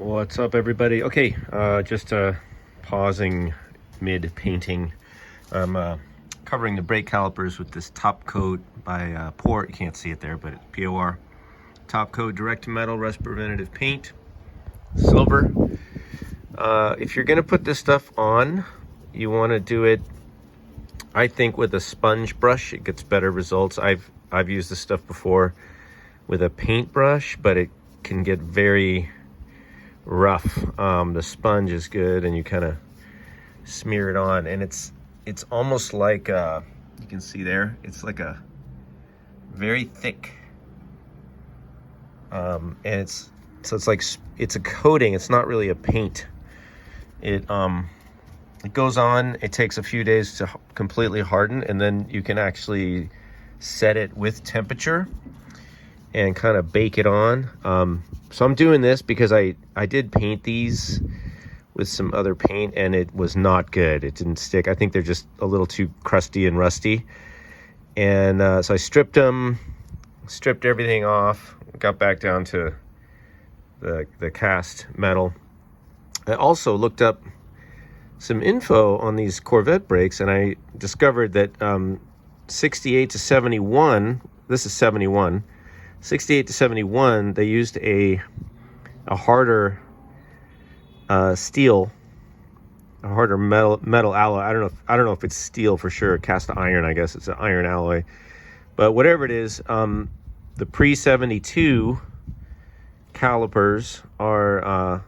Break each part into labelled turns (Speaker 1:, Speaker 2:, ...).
Speaker 1: What's up, everybody? Okay, just pausing mid painting. I'm covering the brake calipers with this top coat by POR. You can't see it there, but it's POR. Top coat direct to metal rust preventative paint, silver. If you're gonna put this stuff on, you want to do it, I think, with a sponge brush. It gets better results. I've used this stuff before with a paintbrush, but it can get very rough. The sponge is good, and you kind of smear it on, and it's almost like you can see there, it's like a very thick, and it's a coating. It's not really a paint. It goes on. It takes a few days to completely harden, and then you can actually set it with temperature and kind of bake it on. So I'm doing this because I did paint these with some other paint, and it was not good. It didn't stick. I think they're just a little too crusty and rusty. And so I stripped everything off, got back down to the cast metal. I also looked up some info on these Corvette brakes, and I discovered that 68 to 71, this is 71, 68 to 71, they used a harder steel, a harder metal alloy. I don't know if it's steel for sure. Cast iron, I guess it's an iron alloy. But whatever it is, the pre-72 calipers are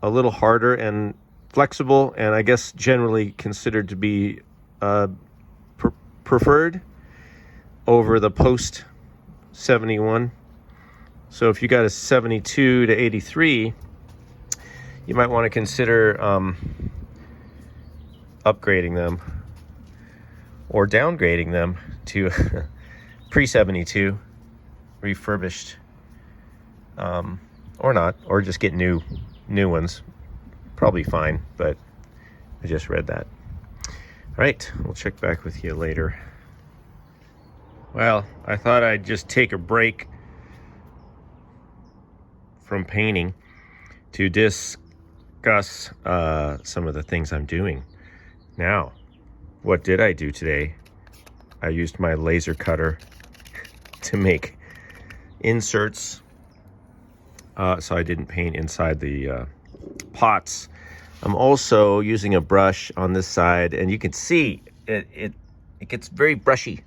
Speaker 1: a little harder and flexible, and I guess generally considered to be preferred over the post 71. So if you got a 72 to 83, you might want to consider upgrading them or downgrading them to pre-72 refurbished, or not, or just get new ones. Probably fine, but I just read that. All right, we'll check back with you later. Well, I thought I'd just take a break from painting to discuss some of the things I'm doing. Now, what did I do today? I used my laser cutter to make inserts, so I didn't paint inside the pots. I'm also using a brush on this side, and you can see it gets very brushy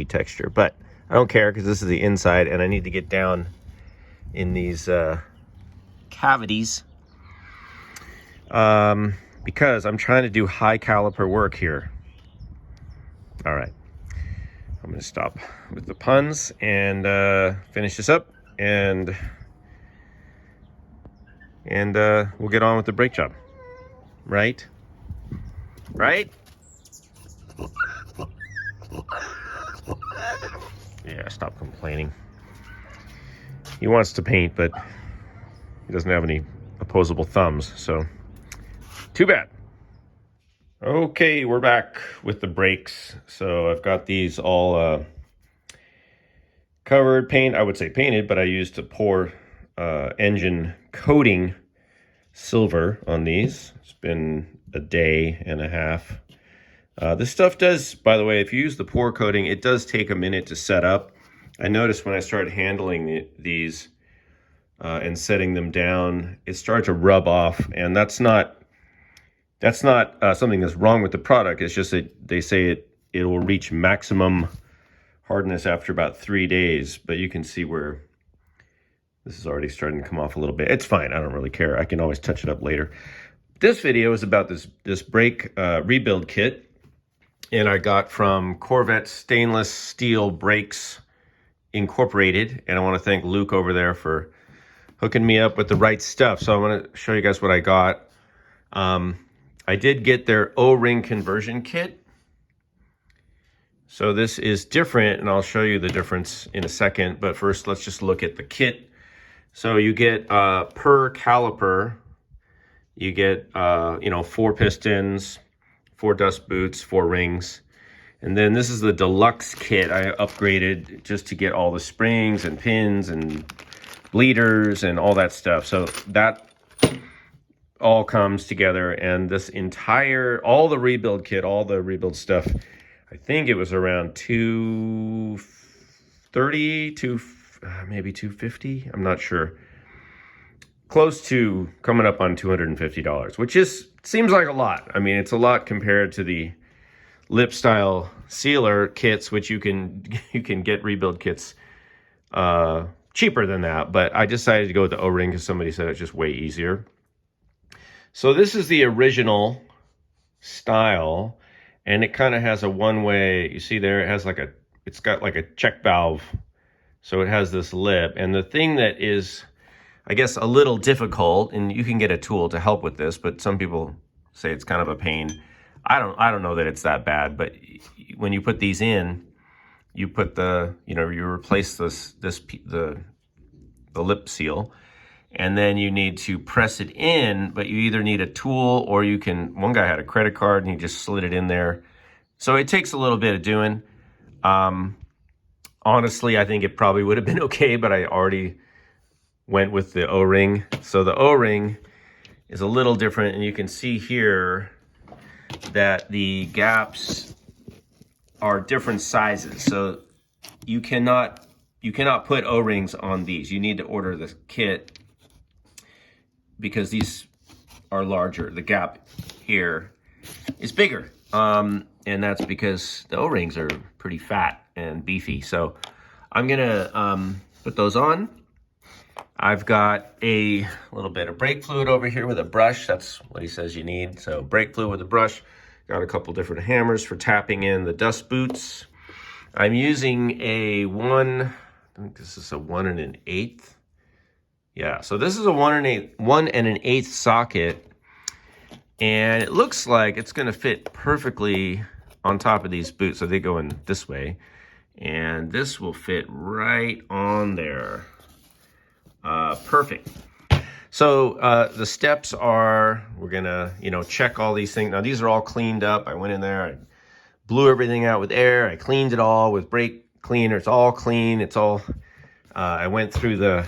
Speaker 1: texture, but I don't care because this is the inside, and I need to get down in these cavities because I'm trying to do high caliper work here. All right, I'm gonna stop with the puns and finish this up, and we'll get on with the brake job. Right? Yeah, stop complaining. He wants to paint, but he doesn't have any opposable thumbs, so too bad. Okay, we're back with the brakes. So I've got these all covered, paint. I would say painted, but I used a POR engine coating silver on these. It's been a day and a half. This stuff does, by the way, if you use the POR coating, it does take a minute to set up. I noticed when I started handling these and setting them down, it started to rub off, and that's not something that's wrong with the product. It's just that they say it will reach maximum hardness after about 3 days, but you can see where this is already starting to come off a little bit. It's fine, I don't really care. I can always touch it up later. This video is about this brake rebuild kit, and I got from Corvette Stainless Steel Brakes Incorporated, and I want to thank Luke over there for hooking me up with the right stuff. So I want to show you guys what I got. I did get their O-ring conversion kit. So this is different, and I'll show you the difference in a second, but first let's just look at the kit. So you get per caliper, you get 4 pistons, 4 dust boots, 4 rings. And then this is the deluxe kit I upgraded just to get all the springs and pins and bleeders and all that stuff. So that all comes together, and this entire, all the rebuild kit, all the rebuild stuff, I think it was around 230 to maybe 250. I'm not sure. Close to coming up on $250, which seems like a lot. I mean, it's a lot compared to the lip style sealer kits, which you can get rebuild kits cheaper than that. But I decided to go with the O-ring because somebody said it's just way easier. So this is the original style, and it kind of has a one-way. You see there, it has like it's got like a check valve. So it has this lip, and the thing that is, I guess, a little difficult, and you can get a tool to help with this, but some people say it's kind of a pain. I don't know that it's that bad, but when you put these in, you put you replace the lip seal, and then you need to press it in, but you either need a tool or you can, one guy had a credit card and he just slid it in there. So it takes a little bit of doing. Honestly, I think it probably would have been okay, but I already went with the O-ring. So the O-ring is a little different, and you can see here that the gaps are different sizes. So you cannot put O-rings on these. You need to order the kit because these are larger. The gap here is bigger. And that's because the O-rings are pretty fat and beefy. So I'm gonna put those on. I've got a little bit of brake fluid over here with a brush. That's what he says you need. So brake fluid with a brush. Got a couple different hammers for tapping in the dust boots. I'm using I think this is a 1 1/8. Yeah, so this is a 1 1/8 socket. And it looks like it's gonna fit perfectly on top of these boots. So they go in this way. And this will fit right on there. Perfect. So the steps are, we're gonna, check all these things. Now these are all cleaned up. I went in there, I blew everything out with air. I cleaned it all with brake cleaner. It's all clean. It's all, I went through the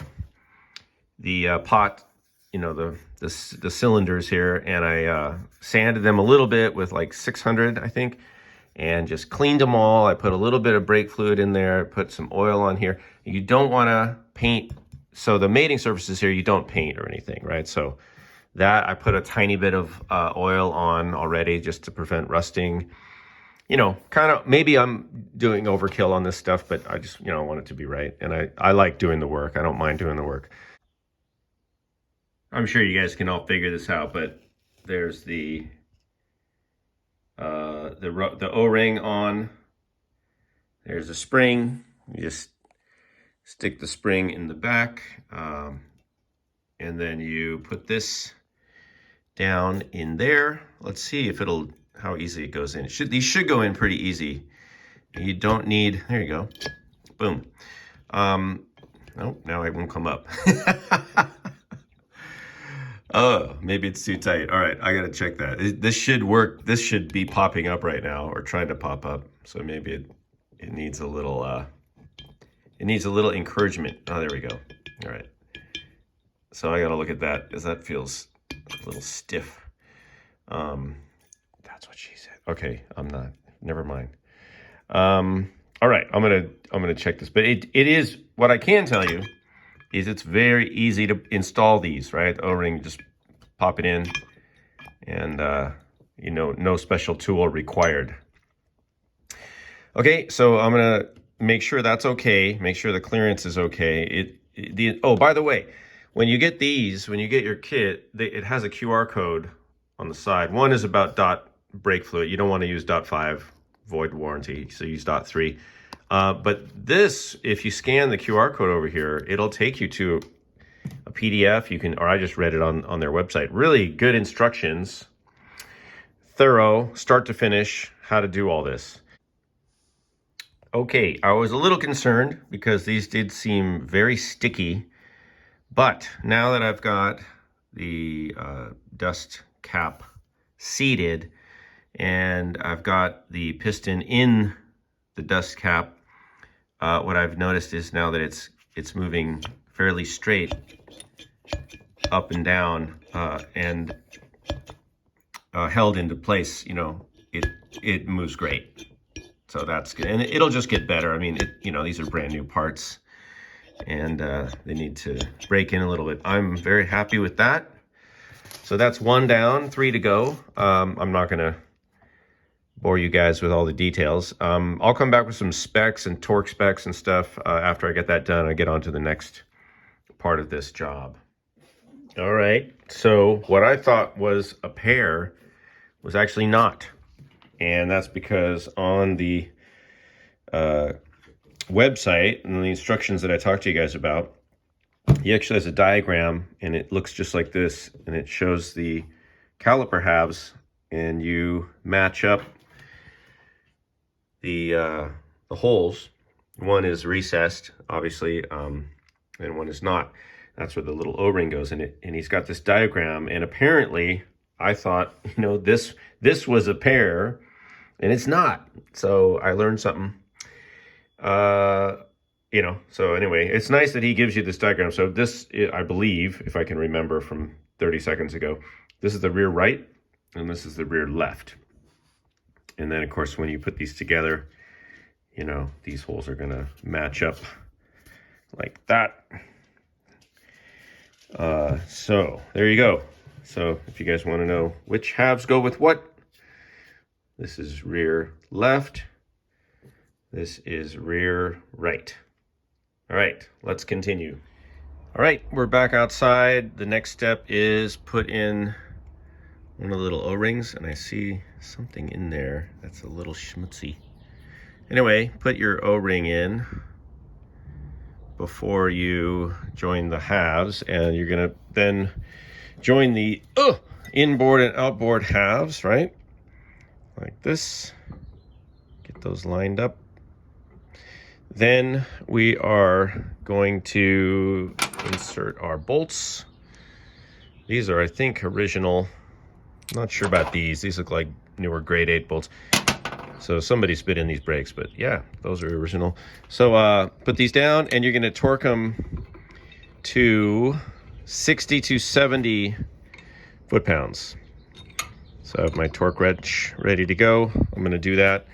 Speaker 1: pot, the cylinders here, and I sanded them a little bit with like 600, I think, and just cleaned them all. I put a little bit of brake fluid in there, put some oil on here. You don't want to paint. So the mating surfaces here, you don't paint or anything, right? So that I put a tiny bit of oil on already just to prevent rusting. Kind of, maybe I'm doing overkill on this stuff, but I just, want it to be right. And I like doing the work. I don't mind doing the work. I'm sure you guys can all figure this out, but there's the O-ring on. There's a spring. You just stick the spring in the back, and then you put this down in there. Let's see if how easy it goes in. These should go in pretty easy. You don't need, there you go, boom. Oh, now it won't come up. Oh, maybe it's too tight. All right, I gotta check that. This should work. This should be popping up right now, or trying to pop up. So maybe it needs a little encouragement. Oh, there we go. All right. So I gotta look at that because that feels a little stiff. That's what she said. Okay, I'm not. Never mind. All right, I'm gonna check this. But it is, what I can tell you is it's very easy to install these, right? The O-ring, just pop it in, and no special tool required. Okay, so I'm gonna make sure that's okay. Make sure the clearance is okay. Oh, by the way, when you get your kit, it has a QR code on the side. One is about dot brake fluid. You don't want to use .5, void warranty, so use .3. But this, if you scan the QR code over here, it'll take you to a PDF. Or I just read it on their website. Really good instructions, thorough, start to finish, how to do all this. Okay, I was a little concerned because these did seem very sticky, but now that I've got the dust cap seated and I've got the piston in the dust cap, what I've noticed is now that it's moving fairly straight up and down, and held into place, you know, it moves great. So that's good, and it'll just get better. I mean, you know, these are brand new parts, and they need to break in a little bit. I'm very happy with that. So that's one down, 3 to go. I'm not gonna bore you guys with all the details. I'll come back with some specs and torque specs and stuff after I get that done. I get on to the next part of this job. All right, so what I thought was a pair was actually not. And that's because on the website and the instructions that I talked to you guys about, he actually has a diagram, and it looks just like this, and it shows the caliper halves, and you match up the holes. One is recessed, obviously, and one is not. That's where the little O-ring goes in it. And he's got this diagram, and apparently I thought, you know, this was a pair, and it's not. So I learned something. You know, so anyway, it's nice that he gives you this diagram. So this, I believe, if I can remember from 30 seconds ago, this is the rear right, and this is the rear left. And then, of course, when you put these together, you know, these holes are gonna match up like that. So there you go. So if you guys want to know which halves go with what, this is rear left, this is rear right. All right, let's continue. All right, we're back outside. The next step is put in one of the little O-rings, and I see something in there that's a little schmutzy. Anyway, put your O-ring in before you join the halves, and you're gonna then join the inboard and outboard halves, right? Like this. Get those lined up. Then we are going to insert our bolts. These are, I think, original. I'm not sure about these. These look like newer grade 8 bolts. So somebody spit in these brakes, but yeah, those are original. So put these down, and you're gonna torque them to 60 to 70 foot-pounds. So I have my torque wrench ready to go. I'm gonna do that,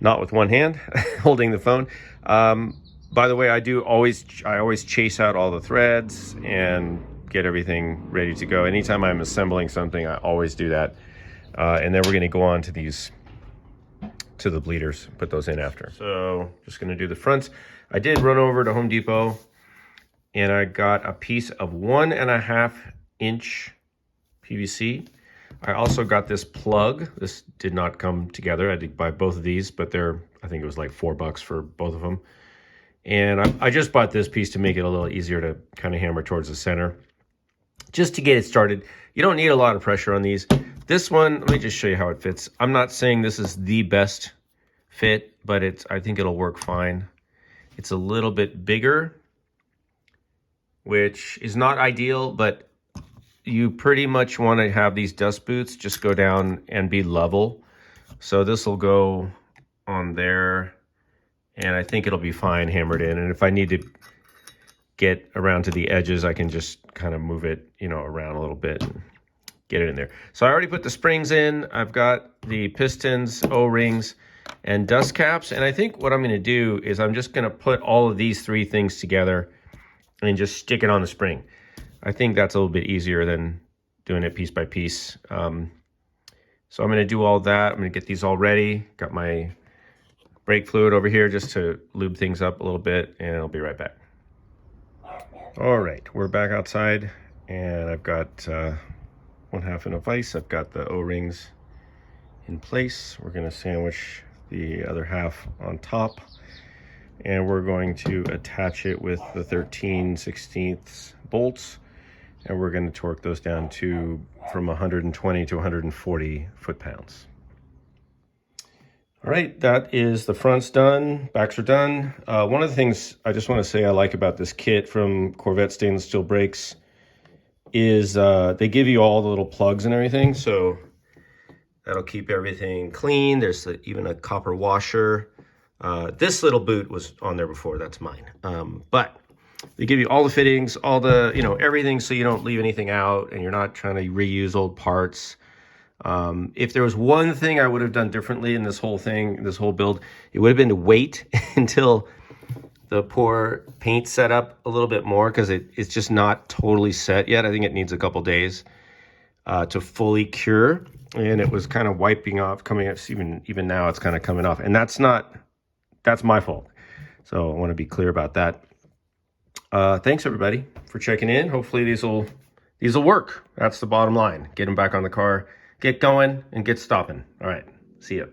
Speaker 1: not with one hand, holding the phone. By the way, I always chase out all the threads and get everything ready to go. Anytime I'm assembling something, I always do that. And then we're gonna go on to the bleeders, put those in after. So just gonna do the fronts. I did run over to Home Depot, and I got a piece of 1.5 inch PVC. I also got this plug. This did not come together. I did buy both of these, but I think it was like $4 for both of them. And I just bought this piece to make it a little easier to kind of hammer towards the center, just to get it started. You don't need a lot of pressure on these. This one, let me just show you how it fits. I'm not saying this is the best fit, but I think it'll work fine. It's a little bit bigger, which is not ideal, but you pretty much want to have these dust boots just go down and be level. So this will go on there, and I think it'll be fine hammered in. And if I need to get around to the edges, I can just kind of move it, you know, around a little bit and get it in there. So I already put the springs in. I've got the pistons, O-rings, and dust caps. And I think what I'm going to do is I'm just going to put all of these 3 things together and just stick it on the spring. I think that's a little bit easier than doing it piece by piece. So I'm going to do all that. I'm going to get these all ready. Got my brake fluid over here just to lube things up a little bit, and I'll be right back. All right, we're back outside, and I've got 1/2 in a vise. I've got the O-rings in place. We're going to sandwich the other half on top, and we're going to attach it with the 13/16 bolts, and we're going to torque those down to from 120 to 140 foot-pounds. All right, that is the fronts done, backs are done. One of the things I just want to say I like about this kit from Corvette Stainless Steel Brakes is they give you all the little plugs and everything, so that'll keep everything clean. There's even a copper washer. This little boot was on there before, that's mine. But they give you all the fittings, all the, you know, everything, so you don't leave anything out and you're not trying to reuse old parts. If there was one thing I would have done differently in this whole thing, this whole build, it would have been to wait until the pour paint set up a little bit more, because it's just not totally set yet. I think it needs a couple days to fully cure, and it was kind of wiping off, coming up. Even now it's kind of coming off, and that's my fault. So I want to be clear about that. Thanks everybody for checking in. Hopefully these will work. That's the bottom line. Get them back on the car, get going, and get stopping. All right, see ya.